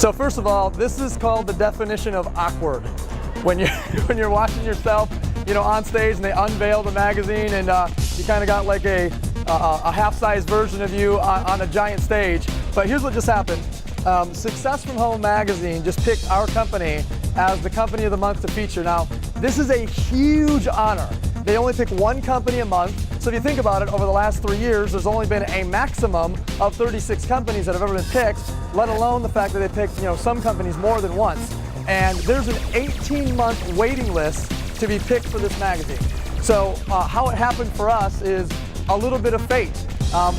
So first of all, this is called the definition of awkward. When you're when you're watching yourself, on stage and they unveil the magazine and you kind of got like a half-size version of you on a giant stage. But here's what just happened. Success from Home magazine just picked our company as the company of the month to feature. Now, this is a huge honor. They only pick one company a month. So if you think about it, over the last 3 years, there's only been a maximum of 36 companies that have ever been picked, let alone the fact that they picked, some companies more than once. And there's an 18-month waiting list to be picked for this magazine. So how it happened for us is a little bit of fate.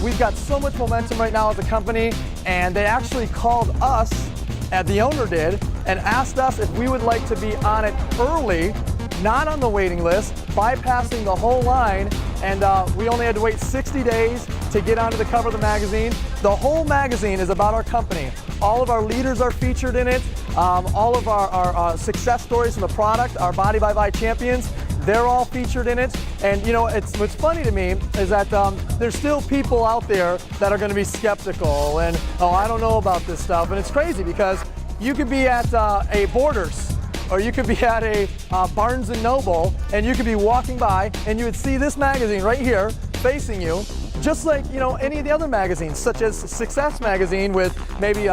We've got so much momentum right now as a company, and they actually called us, the owner did, and asked us if we would like to be on it early, not on the waiting list, bypassing the whole line, and we only had to wait 60 days to get onto the cover of the magazine. The whole magazine is about our company. All of our leaders are featured in it. All of our success stories from the product, our Body by Buy champions, they're all featured in it. And what's funny to me is that there's still people out there that are going to be skeptical and, oh, I don't know about this stuff. And it's crazy because you could be at a Borders, or you could be at a Barnes & Noble, and you could be walking by and you would see this magazine right here facing you, just like any of the other magazines, such as Success Magazine with maybe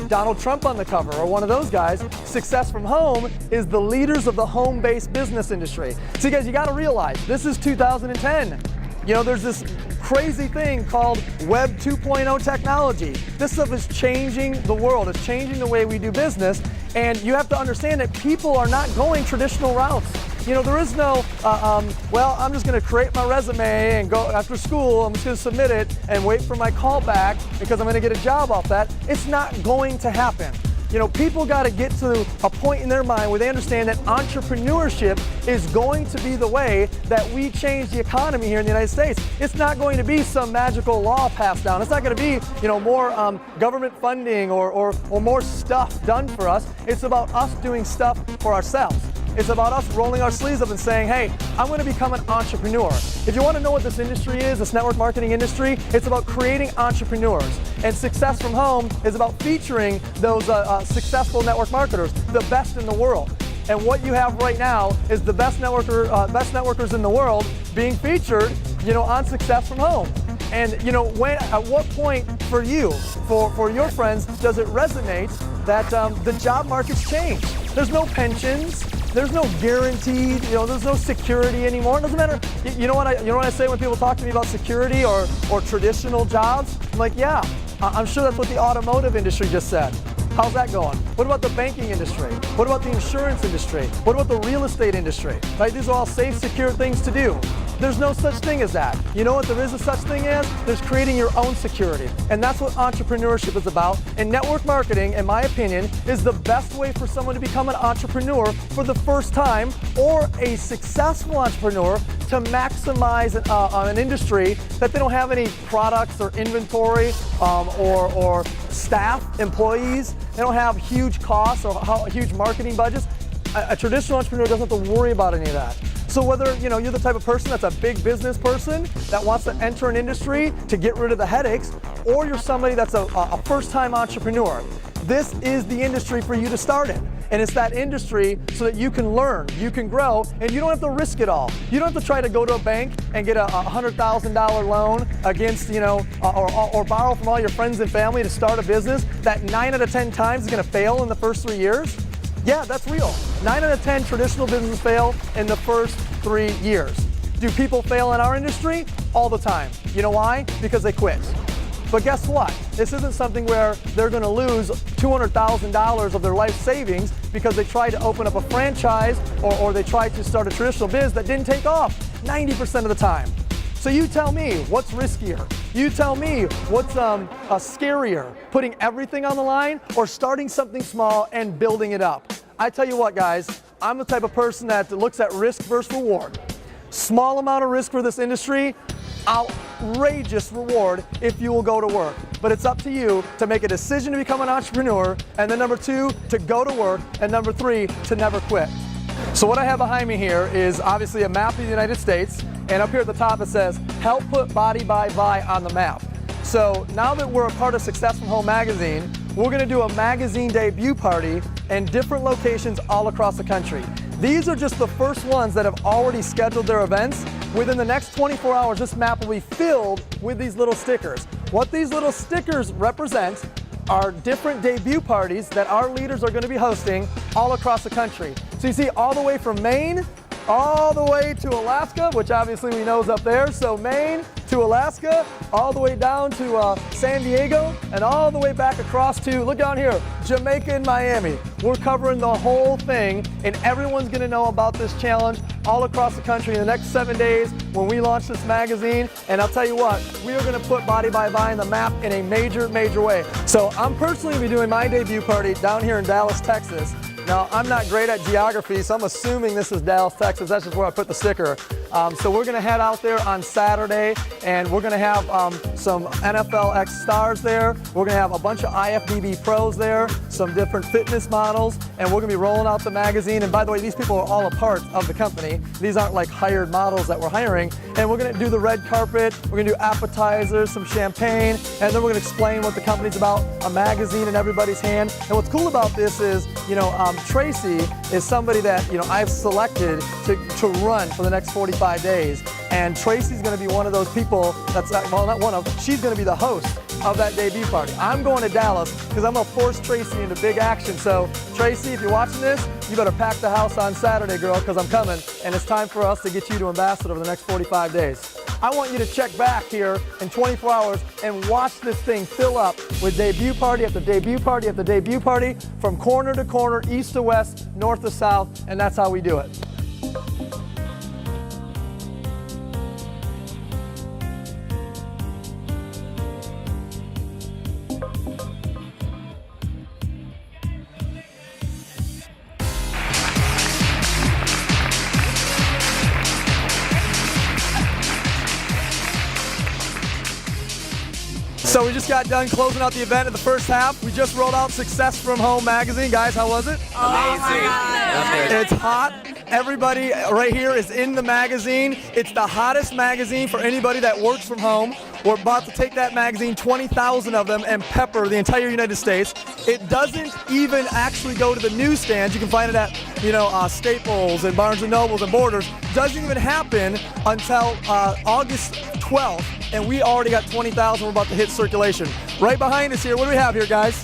Donald Trump on the cover, or one of those guys. Success from Home is the leaders of the home-based business industry. So guys, you got to realize, this is 2010. There's this crazy thing called Web 2.0 technology. This stuff is changing the world. It's changing the way we do business. And you have to understand that people are not going traditional routes. There is no, well, I'm just going to create my resume and go after school, I'm just going to submit it and wait for my call back because I'm going to get a job off that. It's not going to happen. People got to get to a point in their mind where they understand that entrepreneurship is going to be the way that we change the economy here in the United States. It's not going to be some magical law passed down. It's not going to be, more government funding or more stuff done for us. It's about us doing stuff for ourselves. It's about us rolling our sleeves up and saying, hey, I'm going to become an entrepreneur. If you want to know what this industry is, this network marketing industry, it's about creating entrepreneurs. And Success from Home is about featuring those successful network marketers, the best in the world. And what you have right now is the best networkers in the world being featured, on Success from Home. And at what point for you, for your friends, does it resonate that the job market's changed? There's no pensions. There's no guaranteed, there's no security anymore. It doesn't matter. You know what I say when people talk to me about security or traditional jobs? I'm like, yeah, I'm sure that's what the automotive industry just said. How's that going? What about the banking industry? What about the insurance industry? What about the real estate industry? Right? These are all safe, secure things to do. There's no such thing as that. You know what there is a such thing as? There's creating your own security. And that's what entrepreneurship is about. And network marketing, in my opinion, is the best way for someone to become an entrepreneur for the first time, or a successful entrepreneur to maximize an industry that they don't have any products or inventory or staff, employees. They don't have huge costs or huge marketing budgets. A traditional entrepreneur doesn't have to worry about any of that. So whether you're the type of person that's a big business person that wants to enter an industry to get rid of the headaches, or you're somebody that's a first-time entrepreneur, this is the industry for you to start in. And it's that industry so that you can learn, you can grow, and you don't have to risk it all. You don't have to try to go to a bank and get a $100,000 loan against, or borrow from all your friends and family to start a business that 9 out of 10 times is going to fail in the first 3 years. Yeah, that's real. 9 out of 10 traditional businesses fail in the first 3 years. Do people fail in our industry? All the time. You know why? Because they quit. But guess what? This isn't something where they're going to lose $200,000 of their life savings because they tried to open up a franchise or they tried to start a traditional biz that didn't take off 90% of the time. So you tell me, what's riskier? You tell me, what's scarier? Putting everything on the line or starting something small and building it up? I tell you what, guys, I'm the type of person that looks at risk versus reward. Small amount of risk for this industry, outrageous reward if you will go to work. But it's up to you to make a decision to become an entrepreneur, and then number 2, to go to work, and number 3, to never quit. So what I have behind me here is obviously a map of the United States, and up here at the top it says, help put Body by Buy on the map. So now that we're a part of Success from Home magazine, we're going to do a magazine debut party in different locations all across the country. These are just the first ones that have already scheduled their events. Within the next 24 hours, this map will be filled with these little stickers. What these little stickers represent are different debut parties that our leaders are going to be hosting all across the country. So you see all the way from Maine, all the way to Alaska, which obviously we know is up there. So Maine to Alaska, all the way down to San Diego, and all the way back across to, look down here, Jamaica and Miami. We're covering the whole thing, and everyone's gonna know about this challenge all across the country in the next 7 days when we launch this magazine. And I'll tell you what, we are gonna put Body by Vine on the map in a major, major way. So I'm personally gonna be doing my debut party down here in Dallas, Texas. Now, I'm not great at geography, so I'm assuming this is Dallas, Texas. That's just where I put the sticker. So we're gonna head out there on Saturday, and we're gonna have some NFL X stars there. We're gonna have a bunch of IFBB pros there, some different fitness models, and we're gonna be rolling out the magazine. And by the way, these people are all a part of the company. These aren't like hired models that we're hiring. And we're gonna do the red carpet, we're gonna do appetizers, some champagne, and then we're gonna explain what the company's about, a magazine in everybody's hand. And what's cool about this is, Tracy is somebody that, I've selected to run for the next 45 days. And Tracy's gonna be one of those people that's, well, not one of, she's gonna be the host of that debut party. I'm going to Dallas because I'm gonna force Tracy into big action. So Tracy, if you're watching this, you better pack the house on Saturday, girl, because I'm coming. And it's time for us to get you to ambassador over the next 45 days. I want you to check back here in 24 hours and watch this thing fill up with debut party after debut party after debut party, from corner to corner, east to west, north to south, and that's how we do it. So we just got done closing out the event in the first half. We just rolled out Success from Home magazine. Guys, how was it? Amazing. It's hot. Everybody right here is in the magazine. It's the hottest magazine for anybody that works from home. We're about to take that magazine, 20,000 of them, and pepper the entire United States. It doesn't even actually go to the newsstands. You can find it at, Staples and Barnes & Nobles and Borders. Doesn't even happen until August 12th, and we already got 20,000. We're about to hit circulation. Right behind us here, what do we have here, guys?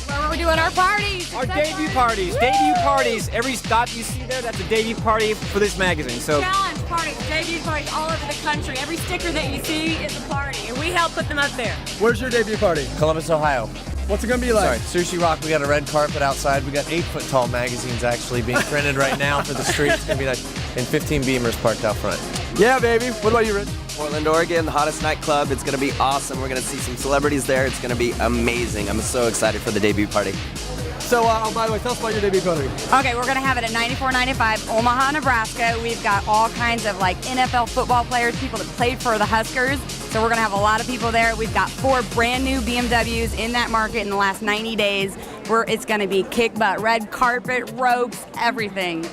Where we're doing our parties. Our debut parties. Debut parties. Every stop you see there, that's a debut party for this magazine. So Challenge parties, debut parties all over the country. Every sticker that you see is a party, and we help put them up there. Where's your debut party? Columbus, Ohio. What's it gonna be like? Sorry, Sushi Rock, we got a red carpet outside. We got 8-foot tall magazines actually being printed right now for the street. It's gonna be like in 15 Beamers parked out front. Yeah, baby. What about you, Rich? Portland, Oregon, the hottest nightclub. It's going to be awesome. We're going to see some celebrities there. It's going to be amazing. I'm so excited for the debut party. So, by the way, tell us about your debut party. Okay, we're going to have it at 9495 Omaha, Nebraska. We've got all kinds of NFL football players, people that played for the Huskers. So we're going to have a lot of people there. We've got 4 brand new BMWs in that market in the last 90 days. It's going to be kick butt, red carpet, ropes, everything.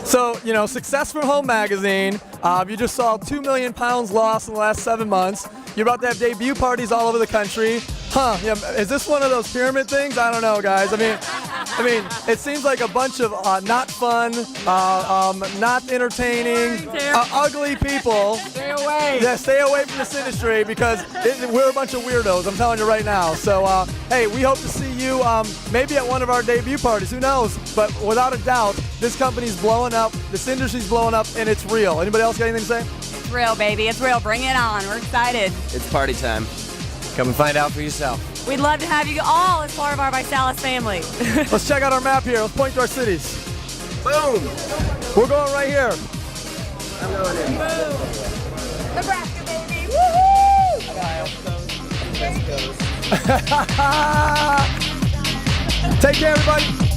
So, Success from Home magazine, you just saw 2 million pounds lost in the last 7 months. You're about to have debut parties all over the country. Yeah, is this one of those pyramid things? I don't know, guys. I mean, it seems like a bunch of not fun, not entertaining, ugly people. stay away. Yeah, stay away from this industry because we're a bunch of weirdos, I'm telling you right now. So, hey, we hope to see you maybe at one of our debut parties. Who knows? But without a doubt, this company's blowing up, this industry's blowing up, and it's real. Anybody else got anything to say? It's real, baby. It's real. Bring it on. We're excited. It's party time. Come and find out for yourself. We'd love to have you all as part of our Visalus family. Let's check out our map here. Let's point to our cities. Boom! We're going right here. I'm going in. Nebraska, baby. Woohoo! Take care, everybody.